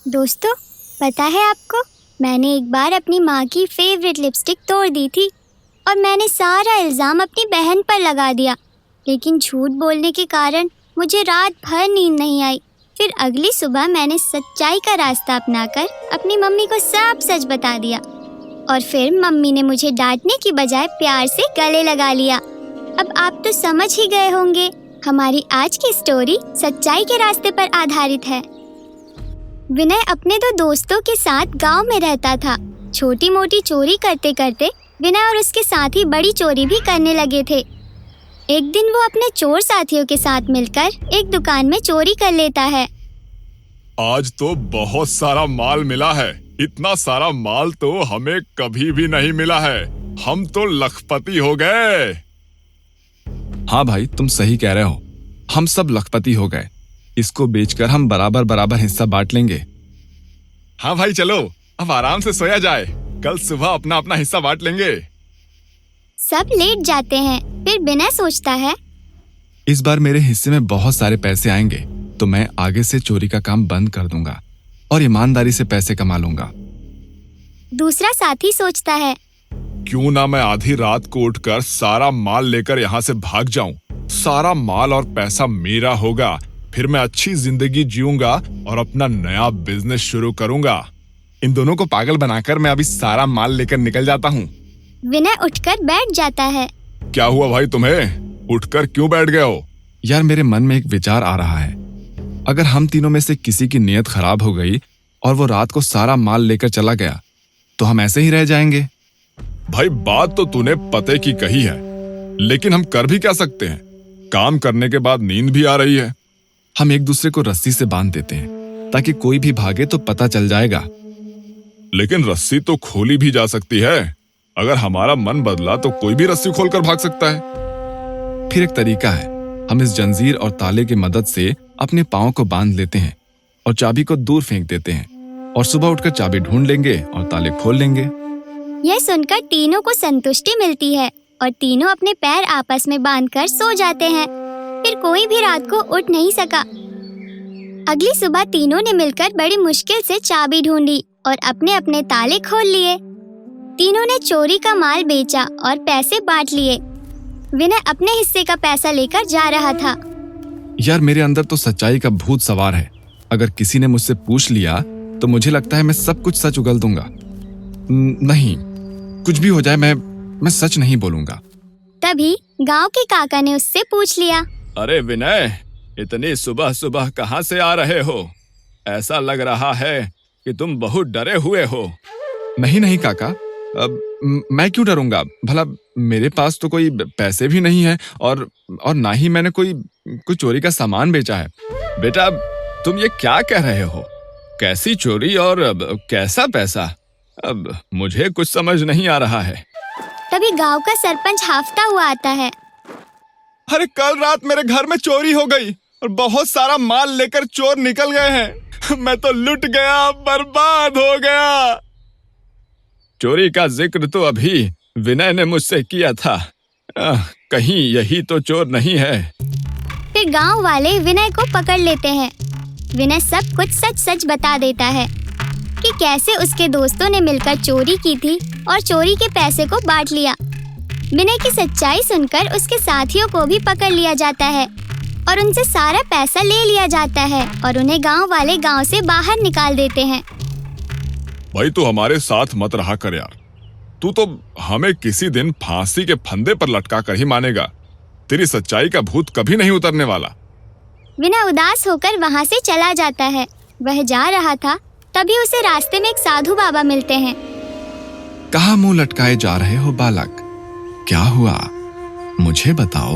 दोस्तों, पता है आपको, मैंने एक बार अपनी माँ की फेवरेट लिपस्टिक तोड़ दी थी और मैंने सारा इल्ज़ाम अपनी बहन पर लगा दिया। लेकिन झूठ बोलने के कारण मुझे रात भर नींद नहीं आई। फिर अगली सुबह मैंने सच्चाई का रास्ता अपनाकर अपनी मम्मी को सब सच बता दिया और फिर मम्मी ने मुझे डांटने की बजाय प्यार से गले लगा लिया। अब आप तो समझ ही गए होंगे, हमारी आज की स्टोरी सच्चाई के रास्ते पर आधारित है। विनय अपने दो दोस्तों के साथ गांव में रहता था। छोटी मोटी चोरी करते करते विनय और उसके साथी बड़ी चोरी भी करने लगे थे। एक दिन वो अपने चोर साथियों के साथ मिलकर एक दुकान में चोरी कर लेता है। आज तो बहुत सारा माल मिला है। इतना सारा माल तो हमें कभी भी नहीं मिला है। हम तो लखपति हो गए। हाँ भाई, तुम सही कह रहे हो। हम सब लखपति हो गए। इसको बेचकर हम बराबर बराबर हिस्सा बांट लेंगे। हाँ भाई, चलो अब आराम से सोया जाए। कल सुबह अपना अपना हिस्सा बांट लेंगे। सब लेट जाते हैं। फिर विनय सोचता है, इस बार मेरे हिस्से में बहुत सारे पैसे आएंगे तो मैं आगे से चोरी का काम बंद कर दूंगा और ईमानदारी से पैसे कमा लूंगा। दूसरा साथी सोचता है, क्यों ना मैं आधी रात को उठकर सारा माल लेकर यहाँ से भाग जाऊं। सारा माल और पैसा मेरा होगा। फिर मैं अच्छी जिंदगी जीऊंगा और अपना नया बिजनेस शुरू करूंगा। इन दोनों को पागल बनाकर मैं अभी सारा माल लेकर निकल जाता हूँ। विनय उठकर बैठ जाता है। क्या हुआ भाई, तुम्हें उठकर क्यों बैठ गए हो? यार, मेरे मन में एक विचार आ रहा है। अगर हम तीनों में से किसी की नीयत खराब हो गई और वो रात को सारा माल लेकर चला गया तो हम ऐसे ही रह जाएंगे। भाई, बात तो तूने पते की कही है, लेकिन हम कर भी क्या सकते हैं? काम करने के बाद नींद भी आ रही है। हम एक दूसरे को रस्सी से बांध देते हैं ताकि कोई भी भागे तो पता चल जाएगा। लेकिन रस्सी तो खोली भी जा सकती है। अगर हमारा मन बदला तो कोई भी रस्सी खोलकर भाग सकता है। फिर एक तरीका है। हम इस जंजीर और ताले की मदद से अपने पाँव को बांध लेते हैं और चाबी को दूर फेंक देते हैं और सुबह उठकर चाबी ढूंढ लेंगे और ताले खोल लेंगे। यह सुनकर तीनों को संतुष्टि मिलती है और तीनों अपने पैर आपस में बांधकर सो जाते हैं। फिर कोई भी रात को उठ नहीं सका। अगली सुबह तीनों ने मिलकर बड़ी मुश्किल से चाबी ढूंढी और अपने अपने ताले खोल लिए। तीनों ने चोरी का माल बेचा और पैसे बांट लिए। विनय अपने हिस्से का पैसा लेकर जा रहा था। यार, मेरे अंदर तो सच्चाई का भूत सवार है। अगर किसी ने मुझसे पूछ लिया तो मुझे लगता है मैं सब कुछ सच उगल दूंगा। नहीं, कुछ भी हो जाए मैं सच नहीं बोलूंगा। तभी गांव के काका ने उससे पूछ लिया, अरे विनय, इतनी सुबह सुबह कहाँ से आ रहे हो? ऐसा लग रहा है कि तुम बहुत डरे हुए हो। नहीं काका, मैं क्यों डरूंगा? भला मेरे पास तो कोई पैसे भी नहीं है और ना ही मैंने कोई चोरी का सामान बेचा है। बेटा, तुम ये क्या कह रहे हो? कैसी चोरी और कैसा पैसा? अब मुझे कुछ समझ नहीं आ रहा है। तभी गांव का सरपंच हाफता हुआ आता है। अरे, कल रात मेरे घर में चोरी हो गई और बहुत सारा माल लेकर चोर निकल गए हैं। मैं तो लुट गया, बर्बाद हो गया। चोरी का जिक्र तो अभी विनय ने मुझसे किया था। कहीं यही तो चोर नहीं है। फिर गांव वाले विनय को पकड़ लेते हैं। विनय सब कुछ सच सच बता देता है कि कैसे उसके दोस्तों ने मिलकर चोरी की थी और चोरी के पैसे को बांट लिया। विनय की सच्चाई सुनकर उसके साथियों को भी पकड़ लिया जाता है और उनसे सारा पैसा ले लिया जाता है और उन्हें गांव वाले गांव से बाहर निकाल देते हैं। भाई, तू हमारे साथ मत रहा कर यार। तू तो हमें किसी दिन फांसी के फंदे पर लटका कर ही मानेगा। तेरी सच्चाई का भूत कभी नहीं उतरने वाला। विनय उदास होकर वहाँ से चला जाता है। वह जा रहा था, तभी उसे रास्ते में एक साधु बाबा मिलते हैं। कहाँ मुंह लटकाए जा रहे हो बालक? क्या हुआ, मुझे बताओ।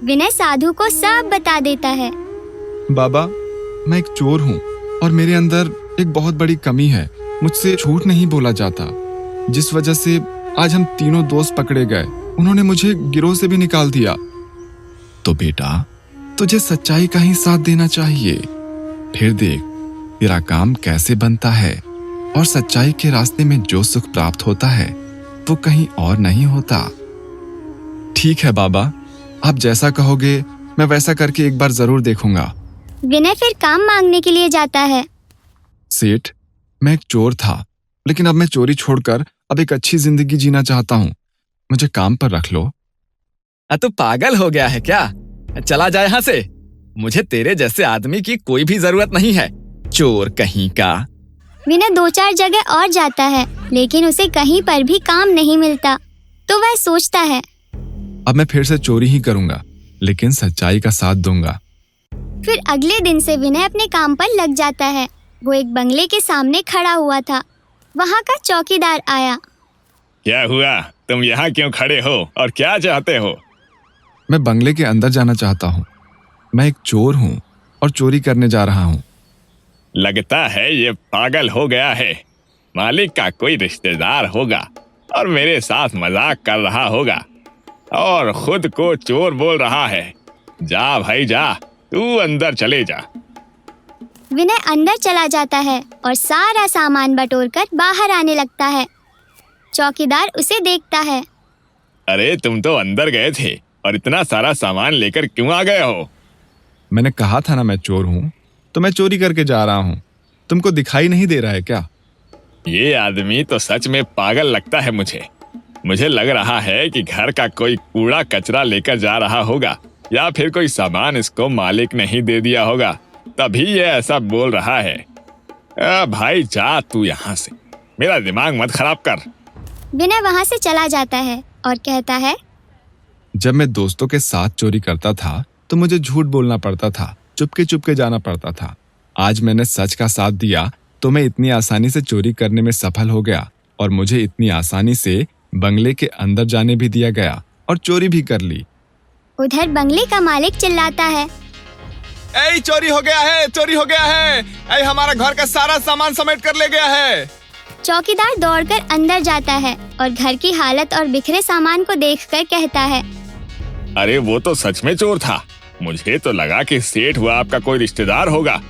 विनय साधु को सब बता देता है। बाबा, मैं एक चोर हूँ और मेरे अंदर एक बहुत बड़ी कमी है। मुझसे झूठ नहीं बोला जाता, जिस वजह से आज हम तीनों दोस्त पकड़े गए। उन्होंने मुझे गिरोह से भी निकाल दिया। तो बेटा, तुझे सच्चाई का ही साथ देना चाहिए। फिर देख तेरा काम कैसे बनता है और सच्चाई के रास्ते में जो सुख प्राप्त होता है वो कहीं और नहीं होता। ठीक है बाबा, आप जैसा कहोगे मैं वैसा करके एक बार जरूर देखूंगा। विनय फिर काम मांगने के लिए जाता है। सेठ, मैं एक चोर था, लेकिन अब मैं चोरी छोड़कर अब एक अच्छी जिंदगी जीना चाहता हूँ। मुझे काम पर रख लो। तू पागल हो गया है क्या? चला जा यहाँ से। मुझे तेरे जैसे आदमी की कोई भी जरूरत नहीं है, चोर कहीं का। विनय 2-4 जगह और जाता है, लेकिन उसे कहीं पर भी काम नहीं मिलता। तो वह सोचता है, अब मैं फिर से चोरी ही करूंगा, लेकिन सच्चाई का साथ दूंगा। फिर अगले दिन से विनय अपने काम पर लग जाता है। वो एक बंगले के सामने खड़ा हुआ था। वहाँ का चौकीदार आया। क्या हुआ? तुम यहाँ क्यों खड़े हो और क्या चाहते हो? मैं बंगले के अंदर जाना चाहता हूँ। मैं एक चोर हूँ और चोरी करने जा रहा हूँ। लगता है ये पागल हो गया है। मालिक का कोई रिश्तेदार होगा और मेरे साथ मजाक कर रहा होगा और खुद को चोर बोल रहा है। जा भाई जा, तू अंदर चले जा। विनय अंदर चला जाता है और सारा सामान बटोरकर बाहर आने लगता है। चौकीदार उसे देखता है। अरे तुम तो अंदर गए थे और इतना सारा सामान लेकर क्यों आ गए हो? मैंने कहा था ना मैं चोर हूँ, तो मैं चोरी करके जा रहा हूँ। तुमको दिखाई नहीं दे रहा है क्या? ये आदमी तो सच में पागल लगता है मुझे। मुझे लग रहा है कि घर का कोई कूड़ा कचरा लेकर जा रहा होगा या फिर कोई सामान इसको मालिक ने ही दे दिया होगा, तभी ये ऐसा बोल रहा है। भाई जा तू यहाँ से, मेरा दिमाग मत खराब कर। विनय वहाँ से चला जाता है और कहता है, जब मैं दोस्तों के साथ चोरी करता था तो मुझे झूठ बोलना पड़ता था, चुपके चुपके जाना पड़ता था। आज मैंने सच का साथ दिया तो मैं इतनी आसानी से चोरी करने में सफल हो गया और मुझे इतनी आसानी से बंगले के अंदर जाने भी दिया गया और चोरी भी कर ली। उधर बंगले का मालिक चिल्लाता है, ऐ चोरी हो गया है, चोरी हो गया है। ऐ हमारा घर का सारा सामान समेट कर ले गया है। चौकीदार दौड़कर अंदर जाता है और घर की हालत और बिखरे सामान को देखकर कहता है, अरे वो तो सच में चोर था। मुझे तो लगा कि सेठ हुआ आपका कोई रिश्तेदार होगा।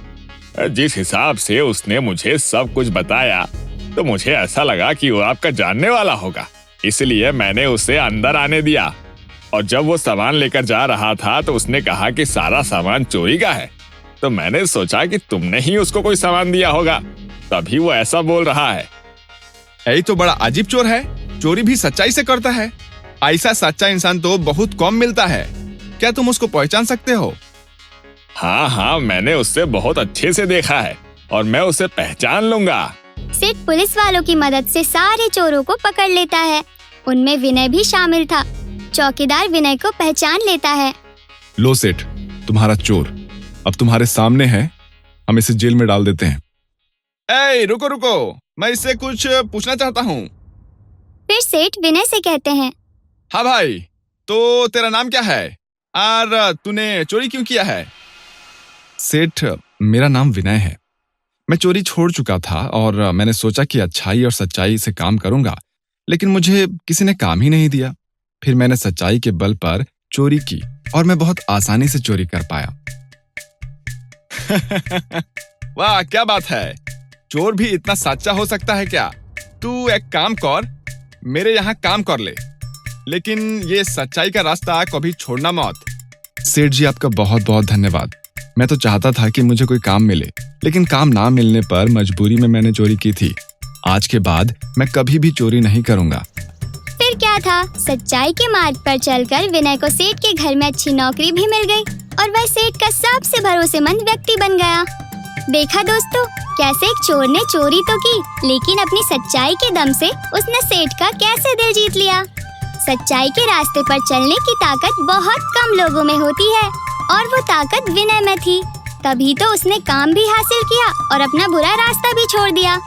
जिस हिसाब से उसने मुझे सब कुछ बताया तो मुझे ऐसा लगा कि वो आपका जानने वाला होगा, इसलिए मैंने उसे अंदर आने दिया। और जब वो सामान लेकर जा रहा था तो उसने कहा कि सारा सामान चोरी का है, तो मैंने सोचा कि तुमने ही उसको कोई सामान दिया होगा, तभी वो ऐसा बोल रहा है। यही तो बड़ा अजीब चोर है, चोरी भी सच्चाई से करता है। ऐसा सच्चा इंसान तो बहुत कम मिलता है। क्या तुम उसको पहचान सकते हो? हाँ, मैंने उससे बहुत अच्छे से देखा है और मैं उसे पहचान लूंगा। सेठ पुलिस वालों की मदद से सारे चोरों को पकड़ लेता है। उनमें विनय भी शामिल था। चौकीदार विनय को पहचान लेता है। लो सेठ, तुम्हारा चोर अब तुम्हारे सामने है। हम इसे जेल में डाल देते हैं। ऐ रुको रुको, मैं इससे कुछ पूछना चाहता हूँ। फिर सेठ विनय से कहते हैं, हाँ भाई, तो तेरा नाम क्या है और तूने चोरी क्यों किया है? सेठ, मेरा नाम विनय है। मैं चोरी छोड़ चुका था और मैंने सोचा कि अच्छाई और सच्चाई से काम करूंगा, लेकिन मुझे किसी ने काम ही नहीं दिया। फिर मैंने सच्चाई के बल पर चोरी की और मैं बहुत आसानी से चोरी कर पाया। वाह, क्या बात है। चोर भी इतना सच्चा हो सकता है क्या? तू एक काम कर, मेरे यहाँ काम कर ले, लेकिन ये सच्चाई का रास्ता कभी छोड़ना मत। सेठ जी, आपका बहुत बहुत धन्यवाद। मैं तो चाहता था कि मुझे कोई काम मिले, लेकिन काम ना मिलने पर मजबूरी में मैंने चोरी की थी। आज के बाद मैं कभी भी चोरी नहीं करूंगा। फिर क्या था, सच्चाई के मार्ग पर चलकर विनय को सेठ के घर में अच्छी नौकरी भी मिल गई और वह सेठ का सबसे भरोसेमंद व्यक्ति बन गया। देखा दोस्तों, कैसे एक चोर ने चोरी तो की, लेकिन अपनी सच्चाई के दम से उसने सेठ का कैसे दिल जीत लिया। सच्चाई के रास्ते पर चलने की ताकत बहुत कम लोगों में होती है और वो ताकत विनय में थी। तभी तो उसने काम भी हासिल किया और अपना बुरा रास्ता भी छोड़ दिया।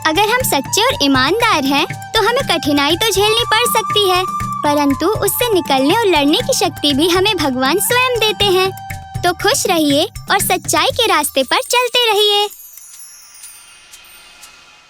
अगर हम सच्चे और ईमानदार हैं, तो हमें कठिनाई तो झेलनी पड़ सकती है, परंतु उससे निकलने और लड़ने की शक्ति भी हमें भगवान स्वयं देते हैं। तो खुश रहिए और सच्चाई के रास्ते पर चलते रहिए।